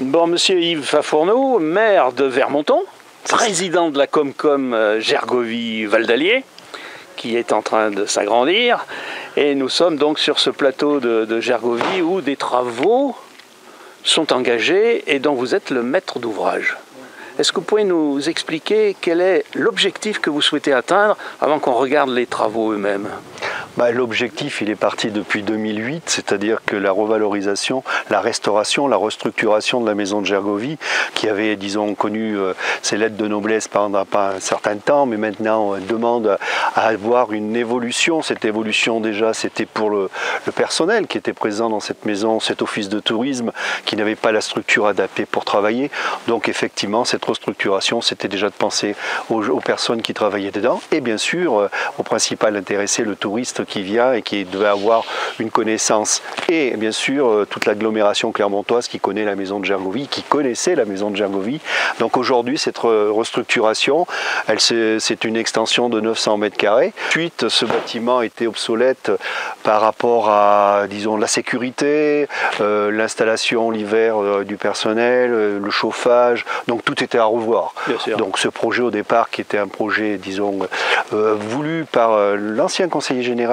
Bon, monsieur Yves Fafourneau, maire de Vermonton, président de la Comcom Gergovie-Val d'Allier, qui est en train de s'agrandir. Et nous sommes donc sur ce plateau de Gergovie où des travaux sont engagés et dont vous êtes le maître d'ouvrage. Est-ce que vous pouvez nous expliquer quel est l'objectif que vous souhaitez atteindre avant qu'on regarde les travaux eux-mêmes ? L'objectif, il est parti depuis 2008, c'est-à-dire que la revalorisation, la restauration, la restructuration de la maison de Gergovie, qui avait, disons, connu ses lettres de noblesse pendant pas un certain temps, mais maintenant demande à avoir une évolution. Cette évolution, déjà, c'était pour le personnel qui était présent dans cette maison, cet office de tourisme, qui n'avait pas la structure adaptée pour travailler. Donc, effectivement, cette restructuration, c'était déjà de penser aux personnes qui travaillaient dedans, et bien sûr, au principal intéressé, le touriste qui vient et qui devait avoir une connaissance, et bien sûr toute l'agglomération clermontoise qui connaît la maison de Gergovie, qui connaissait la maison de Gergovie. Donc aujourd'hui, cette restructuration, c'est une extension de 900 mètres carrés. Ensuite, ce bâtiment était obsolète par rapport à, disons, la sécurité, l'installation l'hiver du personnel, le chauffage, donc tout était à revoir. Donc ce projet au départ, qui était un projet, disons, voulu par l'ancien conseiller général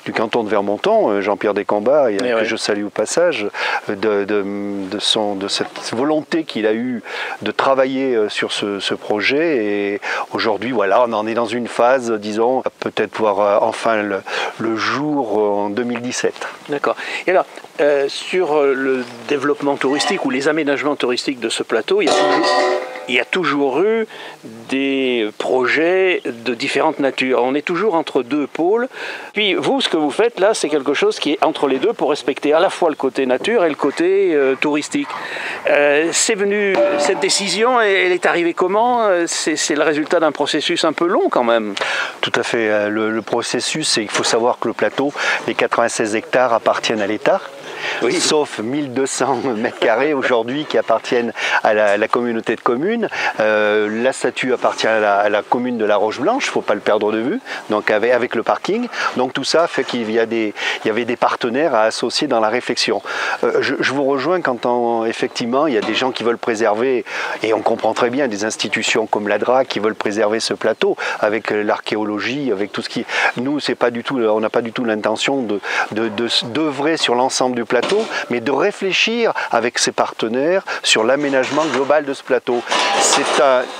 du canton de Vermonton, Jean-Pierre Descombats, que je salue au passage, de cette volonté qu'il a eue de travailler sur ce projet. Et aujourd'hui, voilà, on en est dans une phase, disons, peut-être voir enfin le jour en 2017. D'accord. Et alors, sur le développement touristique ou les aménagements touristiques de ce plateau, il y a toujours eu des projets de différentes natures. On est toujours entre deux pôles. Puis vous, ce que vous faites là, c'est quelque chose qui est entre les deux pour respecter à la fois le côté nature et le côté touristique. C'est venu, cette décision, elle est arrivée comment? C'est le résultat d'un processus un peu long quand même. Tout à fait. Le processus, c'est qu'il faut savoir que le plateau, les 96 hectares appartiennent à l'État. Oui. Sauf 1200 mètres carrés aujourd'hui qui appartiennent à la communauté de communes. La statue appartient à la commune de La Roche-Blanche, il ne faut pas le perdre de vue, donc avec le parking. Donc tout ça fait qu'il y avait des partenaires à associer dans la réflexion. Je vous rejoins quand effectivement il y a des gens qui veulent préserver, et on comprend très bien, des institutions comme l'ADRA qui veulent préserver ce plateau avec l'archéologie, avec tout ce qui... Nous, c'est pas du tout, on n'a pas du tout l'intention d'œuvrer sur l'ensemble du plateau, mais de réfléchir avec ses partenaires sur l'aménagement global de ce plateau.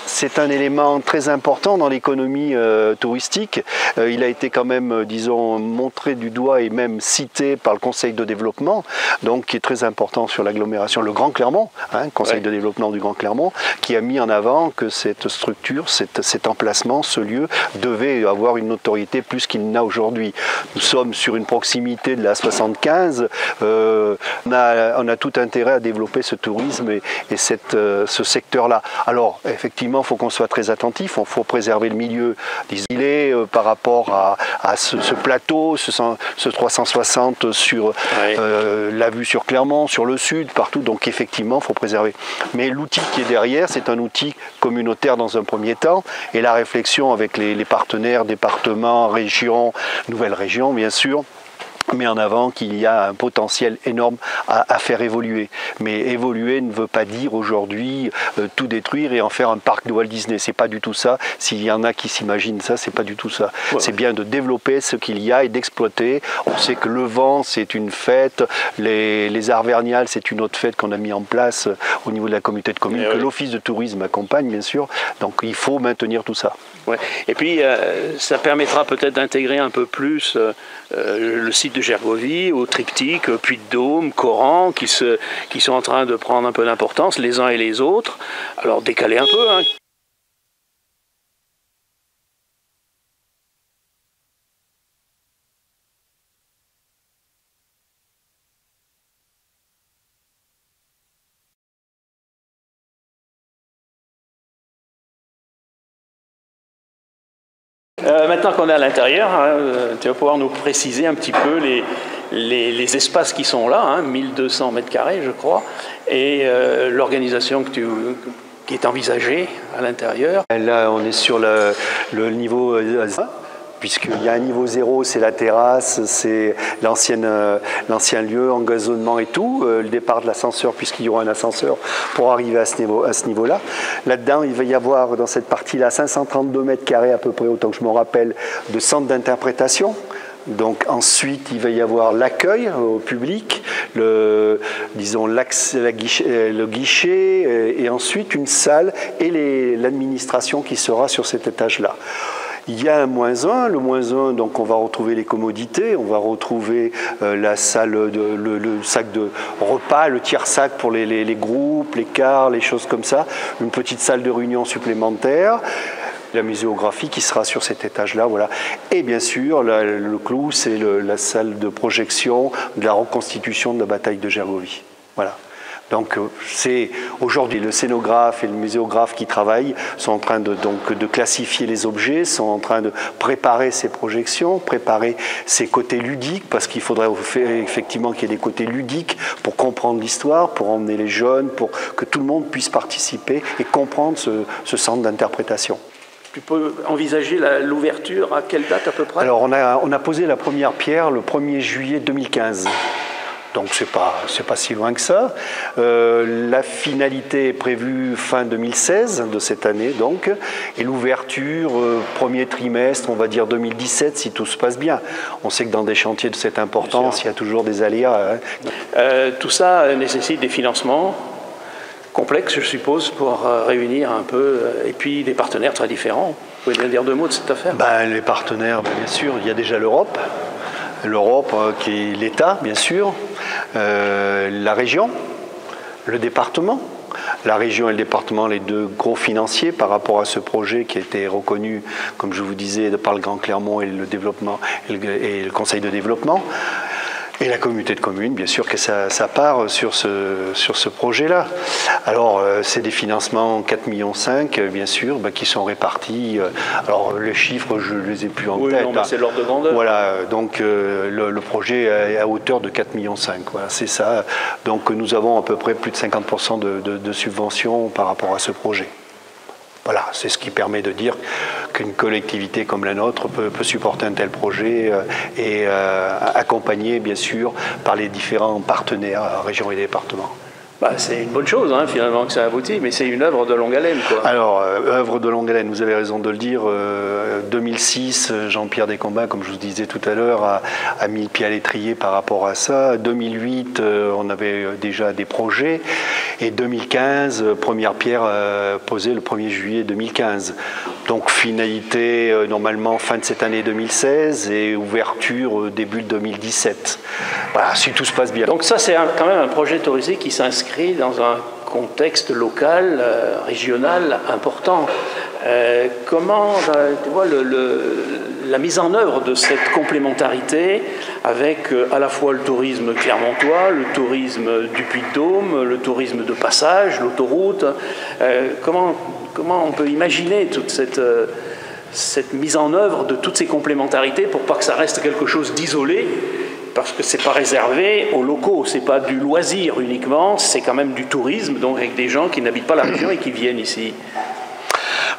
C'est un élément très important dans l'économie touristique. Il a été quand même, disons, montré du doigt et même cité par le Conseil de développement, donc qui est très important sur l'agglomération, le Grand Clermont, Conseil de développement du Grand Clermont, qui a mis en avant que cette structure, cet emplacement, ce lieu, devait avoir une notoriété plus qu'il n'a aujourd'hui. Nous sommes sur une proximité de la 75, on a tout intérêt à développer ce tourisme et ce secteur-là. Alors, effectivement, il faut qu'on soit très attentif, il faut préserver le milieu des îlets par rapport à ce plateau, ce 360 sur la vue sur Clermont, sur le sud, partout. Donc, effectivement, il faut préserver. Mais l'outil qui est derrière, c'est un outil communautaire dans un premier temps, et la réflexion avec les partenaires, départements, régions, nouvelles régions, bien sûr, met en avant qu'il y a un potentiel énorme à faire évoluer. Mais évoluer ne veut pas dire aujourd'hui tout détruire et en faire un parc de Walt Disney. C'est pas du tout ça. S'il y en a qui s'imaginent ça, c'est pas du tout ça. C'est bien de développer ce qu'il y a et d'exploiter. On sait que le vent, c'est une fête. Les arts vernales, c'est une autre fête qu'on a mis en place au niveau de la communauté de communes, que l'office de tourisme accompagne, bien sûr. Donc il faut maintenir tout ça. Et puis, ça permettra peut-être d'intégrer un peu plus le site de Gergovie au triptyque, Puy-de-Dôme, Coran, qui sont en train de prendre un peu d'importance, les uns et les autres. Alors, décaler un peu, Maintenant qu'on est à l'intérieur, tu vas pouvoir nous préciser un petit peu les espaces qui sont là, 1200 mètres carrés je crois, et l'organisation qui est envisagée à l'intérieur. Là on est sur le niveau puisqu'il y a un niveau zéro, c'est la terrasse, c'est l'ancien lieu, engazonnement et tout, le départ de l'ascenseur, puisqu'il y aura un ascenseur pour arriver à ce niveau-là. Là-dedans, il va y avoir, dans cette partie-là, 532 mètres carrés à peu près, autant que je me rappelle, de centre d'interprétation. Donc ensuite, il va y avoir l'accueil au public, disons le guichet, et ensuite une salle et l'administration qui sera sur cet étage-là. Il y a un -1, le -1, donc on va retrouver les commodités, on va retrouver la salle, le sac de repas, le tiers-sac pour les groupes, les quarts, les choses comme ça, une petite salle de réunion supplémentaire, la muséographie qui sera sur cet étage-là, voilà. Et bien sûr, le clou, c'est la salle de projection de la reconstitution de la bataille de Gergovie, voilà. Donc c'est aujourd'hui le scénographe et le muséographe qui travaillent, sont en train de classifier les objets, sont en train de préparer ces projections, préparer ces côtés ludiques, parce qu'il faudrait effectivement qu'il y ait des côtés ludiques pour comprendre l'histoire, pour emmener les jeunes, pour que tout le monde puisse participer et comprendre ce centre d'interprétation. Tu peux envisager l'ouverture à quelle date à peu près? Alors on a posé la première pierre le 1er juillet 2015. Donc c'est pas si loin que ça. La finalité est prévue fin 2016 de cette année donc, et l'ouverture premier trimestre, on va dire 2017 si tout se passe bien. On sait que dans des chantiers de cette importance, il y a toujours des aléas. Hein. Tout ça nécessite des financements complexes, je suppose, pour réunir un peu, et puis des partenaires très différents. Vous pouvez bien dire 2 mots de cette affaire? Les partenaires, bien sûr, il y a déjà l'Europe. L'Europe qui est l'État, bien sûr, la région, le département. La région et le département, les 2 gros financiers par rapport à ce projet qui a été reconnu, comme je vous disais, par le Grand Clermont et le développement et le Conseil de développement. Et la communauté de communes, bien sûr, que ça part sur ce projet-là. Alors, c'est des financements 4,5 millions, bien sûr, qui sont répartis. Alors, les chiffres, je ne les ai plus en tête. Non, mais c'est l'ordre de grandeur. Voilà, donc le projet est à hauteur de 4,5 millions. Voilà, c'est ça. Donc, nous avons à peu près plus de 50% de subventions par rapport à ce projet. Voilà, c'est ce qui permet de dire qu'une collectivité comme la nôtre peut supporter un tel projet et accompagné, bien sûr, par les différents partenaires, régions et départements. C'est une bonne chose, hein, finalement, que ça aboutit, mais c'est une œuvre de longue haleine, quoi. Alors, œuvre de longue haleine, vous avez raison de le dire. 2006, Jean-Pierre Descombes, comme je vous disais tout à l'heure, a mis le pied à l'étrier par rapport à ça. 2008, on avait déjà des projets. Et 2015, première pierre posée le 1er juillet 2015. Donc, finalité, normalement, fin de cette année 2016 et ouverture début 2017. Voilà, si tout se passe bien. Donc ça, c'est quand même un projet touristique qui s'inscrit dans un contexte local, régional important. Comment, tu vois, la mise en œuvre de cette complémentarité avec à la fois le tourisme clermontois, le tourisme du Puy-de-Dôme, le tourisme de passage, l'autoroute, comment on peut imaginer toute cette mise en œuvre de toutes ces complémentarités pour pas que ça reste quelque chose d'isolé? Parce que c'est pas réservé aux locaux, c'est pas du loisir uniquement, c'est quand même du tourisme, donc avec des gens qui n'habitent pas la région et qui viennent ici.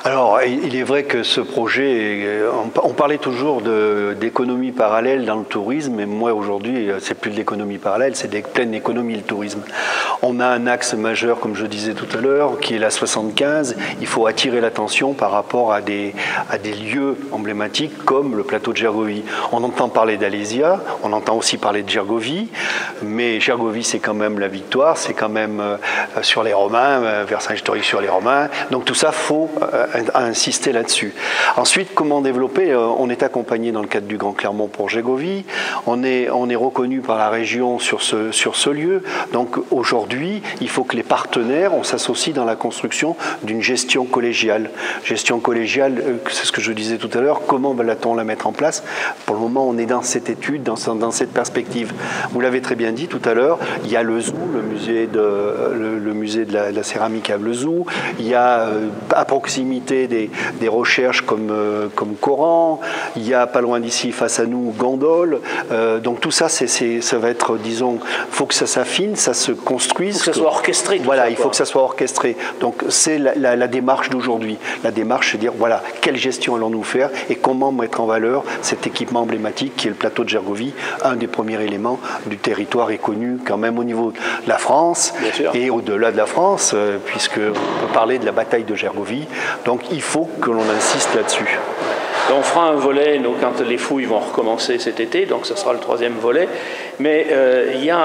Alors, il est vrai que ce projet, on parlait toujours d'économie parallèle dans le tourisme, mais moi aujourd'hui, c'est plus de l'économie parallèle, c'est de pleine économie le tourisme. On a un axe majeur, comme je disais tout à l'heure, qui est la 75. Il faut attirer l'attention par rapport à des lieux emblématiques comme le plateau de Gergovie. On entend parler d'Alésia, on entend aussi parler de Gergovie, mais Gergovie, c'est quand même la victoire, c'est quand même sur les Romains, Vercingétorix sur les Romains. Donc tout ça, faut à insister là-dessus. Ensuite, comment développer? On est accompagné dans le cadre du Grand Clermont pour Gergovie. On est reconnu par la région sur ce lieu. Donc aujourd'hui, il faut que les partenaires, on s'associe dans la construction d'une gestion collégiale. Gestion collégiale, c'est ce que je disais tout à l'heure. Comment va-t-on la mettre en place? Pour le moment, on est dans cette étude, dans cette perspective. Vous l'avez très bien dit tout à l'heure. Il y a le zoo, le musée de la céramique à Blezou. Il y a à proximité proximité des recherches comme Coran, il y a pas loin d'ici, face à nous, Gandol. Donc tout ça, ça va être, disons, il faut que ça s'affine, ça se construise. Il faut que ça soit orchestré. Voilà, il faut que ça soit orchestré. Donc c'est la démarche d'aujourd'hui. La démarche, c'est de dire, voilà, quelle gestion allons-nous faire et comment mettre en valeur cet équipement emblématique qui est le plateau de Gergovie, un des premiers éléments du territoire est connu quand même au niveau de la France et au-delà de la France, puisqu'on peut parler de la bataille de Gergovie. Donc il faut que l'on insiste là-dessus. On fera un volet donc, quand les fouilles vont recommencer cet été, donc ça sera le 3e volet. Mais il y a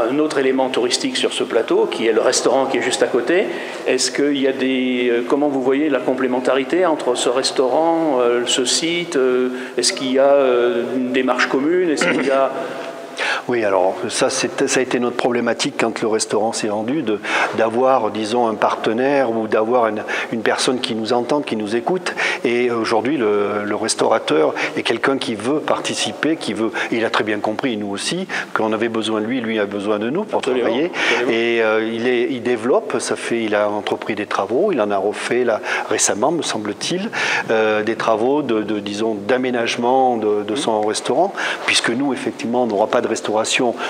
un autre élément touristique sur ce plateau, qui est le restaurant qui est juste à côté. Est-ce qu'il y a comment vous voyez la complémentarité entre ce restaurant, ce site? Est-ce qu'il y a une démarche commune? Est-ce qu'il y a... Oui, alors ça a été notre problématique quand le restaurant s'est vendu, d'avoir, disons, un partenaire ou d'avoir une personne qui nous entende, qui nous écoute. Et aujourd'hui, le restaurateur est quelqu'un qui veut participer, il a très bien compris, nous aussi, qu'on avait besoin de lui, lui a besoin de nous pour travailler. Et il développe, il a entrepris des travaux, il en a refait là, récemment, me semble-t-il, des travaux disons, d'aménagement de son restaurant, puisque nous, effectivement, on n'aura pas de restauration,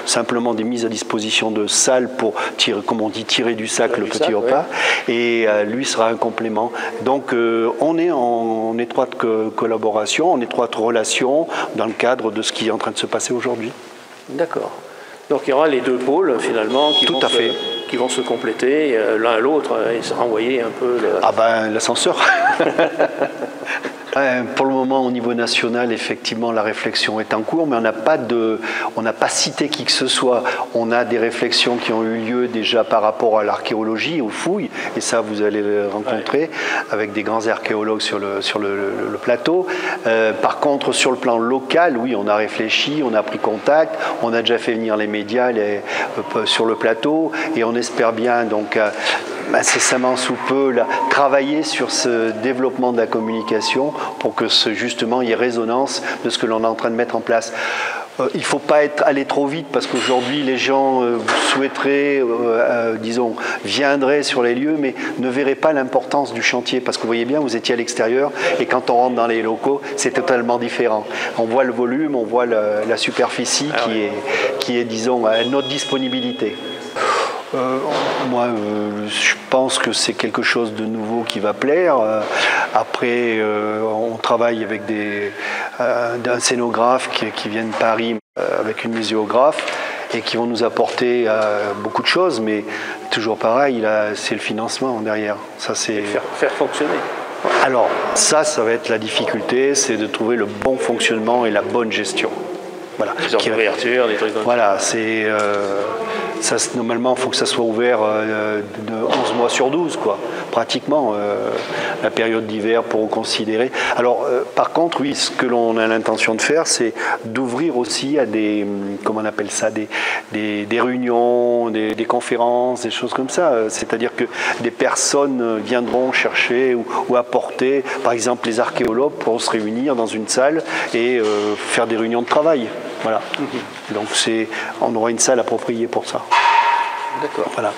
simplement des mises à disposition de salles pour tirer, comme on dit, tirer du sac le petit repas. Et lui sera un complément. Donc on est en étroite collaboration, en étroite relation dans le cadre de ce qui est en train de se passer aujourd'hui. D'accord. Donc il y aura les deux pôles finalement qui vont se compléter l'un à l'autre et se renvoyer un peu... Ah ben l'ascenseur. Pour le moment, au niveau national, effectivement, la réflexion est en cours, mais on n'a pas cité qui que ce soit. On a des réflexions qui ont eu lieu déjà par rapport à l'archéologie, aux fouilles, et ça, vous allez le rencontrer avec des grands archéologues sur le plateau. Par contre, sur le plan local, oui, on a réfléchi, on a pris contact, on a déjà fait venir les médias sur le plateau, et on espère bien, donc, incessamment sous peu, travailler sur ce développement de la communication pour que justement il y ait résonance de ce que l'on est en train de mettre en place. Il ne faut pas aller trop vite parce qu'aujourd'hui les gens souhaiteraient, disons, viendraient sur les lieux mais ne verraient pas l'importance du chantier parce que vous voyez bien, vous étiez à l'extérieur et quand on rentre dans les locaux, c'est totalement différent. On voit le volume, on voit la superficie qui est, disons, à notre disponibilité. Moi, je pense que c'est quelque chose de nouveau qui va plaire. Après, on travaille avec un scénographe qui vient de Paris avec une muséographe et qui vont nous apporter beaucoup de choses, mais toujours pareil, c'est le financement derrière. Ça, c'est faire fonctionner. Alors, ça va être la difficulté, c'est de trouver le bon fonctionnement et la bonne gestion. Voilà. Des ouvertures, des trucs comme ça. Voilà, normalement, il faut que ça soit ouvert de 11 mois sur 12, quoi, pratiquement, la période d'hiver pour considérer. Alors, par contre, oui, ce que l'on a l'intention de faire, c'est d'ouvrir aussi à des, comment on appelle ça, des réunions, des conférences, des choses comme ça. C'est-à-dire que des personnes viendront chercher ou apporter, par exemple, les archéologues pourront se réunir dans une salle et faire des réunions de travail. Voilà. Donc on aura une salle appropriée pour ça. D'accord. Voilà.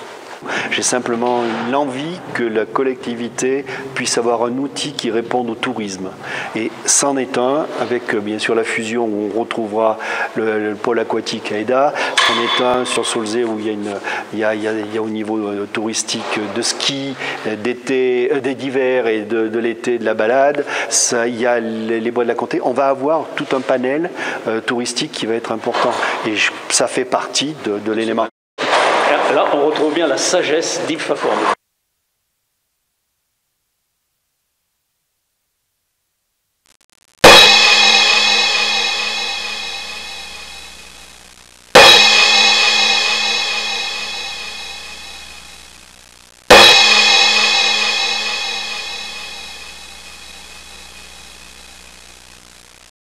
J'ai simplement l'envie que la collectivité puisse avoir un outil qui réponde au tourisme. Et c'en est un, avec bien sûr la fusion où on retrouvera le pôle aquatique à Eda, c'en est un sur Saulzay où il y a au niveau touristique de ski, d'été, d'hiver et de l'été de la balade. Il y a les bois de la Comté. On va avoir tout un panel touristique qui va être important. Et ça fait partie de l'élément. Là, on retrouve bien la sagesse d'Yves Facorny.